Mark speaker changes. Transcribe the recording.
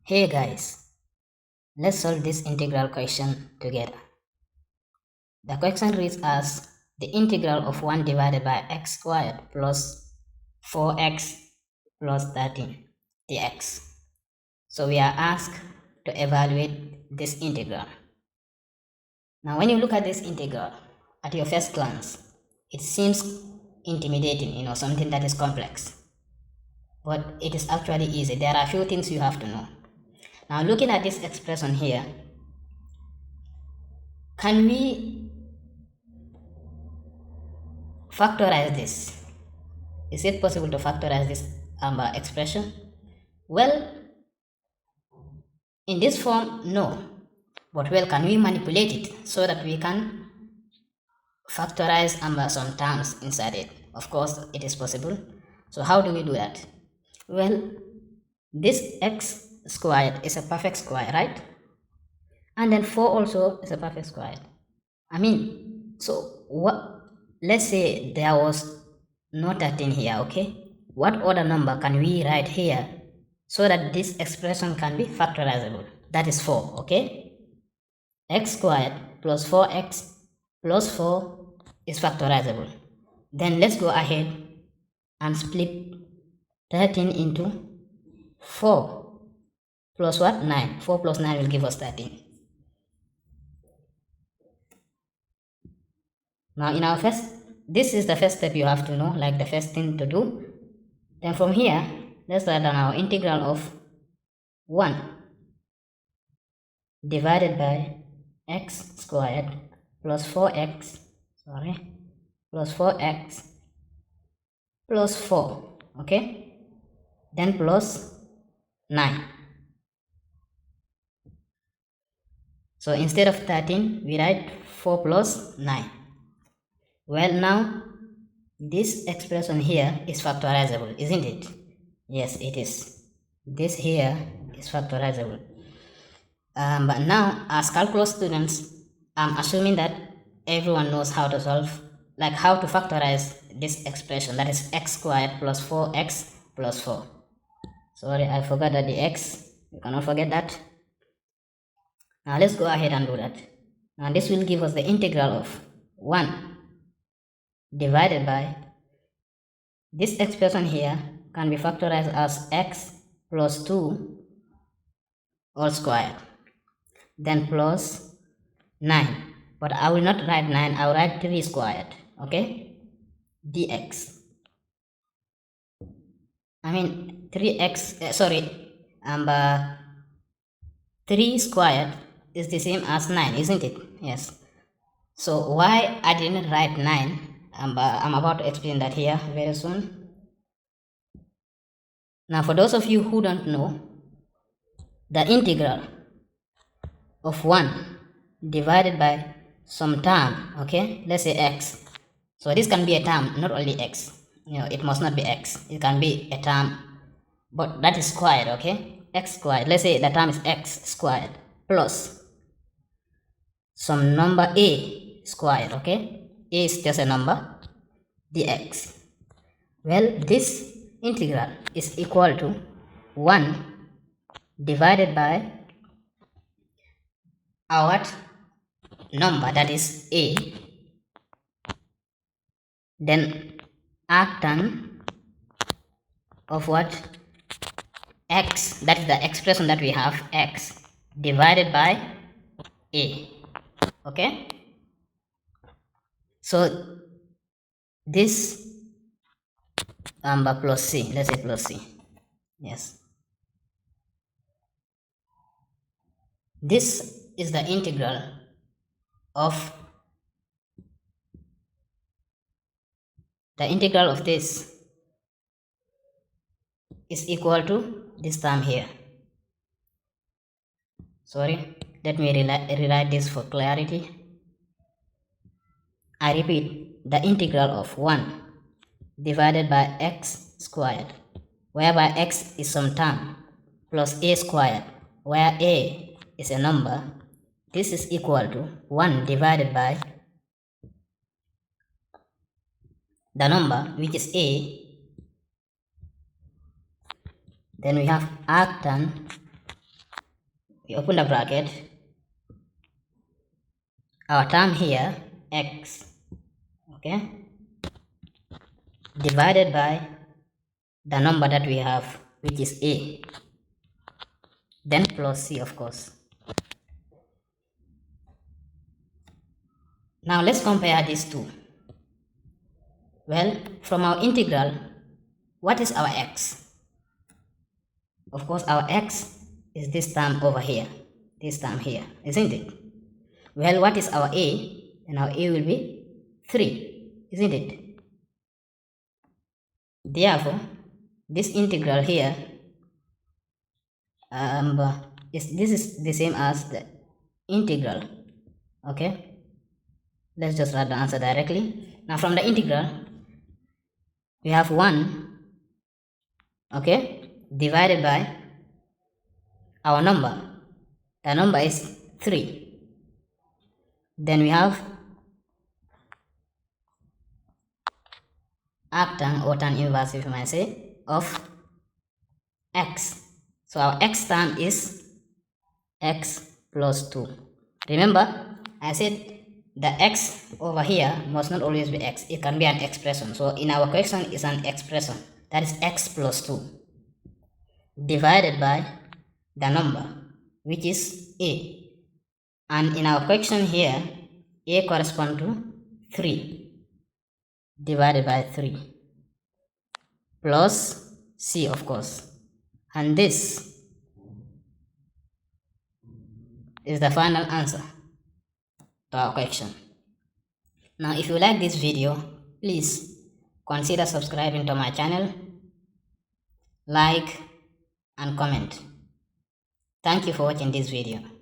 Speaker 1: Hey guys, let's solve this integral question together. The question reads as the integral of 1 divided by x squared plus 4x plus 13 dx. So we are asked to evaluate this integral. Now when you look at this integral, at your first glance, it seems intimidating, something that is complex. But it is actually easy. There are a few things you have to know. Now looking at this expression here, can we factorize this? Is it possible to factorize this expression? Well, in this form, no. But well, can we manipulate it so that we can factorize some terms inside it? Of course, it is possible. So how do we do that? Well, this x squared is a perfect square, right? And then 4 also is a perfect square. So what? Let's say there was no 13 here, okay? What other number can we write here so that this expression can be factorizable? That is 4, okay? X squared plus 4x plus 4 is factorizable. Then let's go ahead and split 13 into 4 plus what? 9. 4 plus 9 will give us 13. Now in our this is the first step you have to know, like the first thing to do. Then from here, let's write down our integral of 1 divided by x squared plus 4x, plus 4x plus 4, okay? Then plus 9. So instead of 13, we write 4 plus 9. Well, now this expression here is factorizable, isn't it? Yes, it is. This here is factorizable. But now, as calculus students, I'm assuming that everyone knows how to solve, like how to factorize this expression, that is x squared plus 4x plus 4. Sorry, I forgot that the x, you cannot forget that. Now let's go ahead and do that. Now this will give us the integral of 1 divided by this expression here can be factorized as x plus 2 all squared, then plus 9, but I will not write 9, I will write 3 squared, okay, dx. 3x, 3 squared is the same as 9, isn't it? Yes. So why I didn't write 9, I'm about to explain that here very soon. Now for those of you who don't know, the integral of 1 divided by some term, okay, let's say x. So this can be a term, not only x. It must not be x. It can be a term, but that is squared, okay? X squared. Let's say the term is x squared plus some number a squared, okay? A is just a number, dx. Well, this integral is equal to 1 divided by our number, that is a, then arctan of what? X, that is the expression that we have, x divided by a, okay? So this plus c, let's say plus c, yes. This is the integral of this is equal to this term here. Sorry, let me rewrite this for clarity. I repeat, the integral of 1 divided by x squared, whereby x is some term, plus a squared, where a is a number. This is equal to 1 divided by the number, which is a. Then we have arctan we open the bracket, our term here x, okay, divided by the number that we have, which is a, then plus c, of course. Now let's compare these two. Well, from our integral, what is our x? Of course, our x is this term over here, this term here, isn't it? Well, what is our a? And our a will be 3, isn't it? Therefore, this integral here this is the same as the integral. Okay, let's just write the answer directly. Now from the integral, we have 1, okay, divided by our number. The number is 3. Then we have arctan, or tan inverse, if you might say, of x. So our x term is x plus 2. Remember, I said the x over here must not always be x. It can be an expression. So in our question, it's an expression. That is x plus 2 divided by the number, which is a. And in our question here, a corresponds to 3 divided by 3 plus c, of course. And this is the final answer to our question. Now, if you like this video, please consider subscribing to my channel, like and comment. Thank you for watching this video.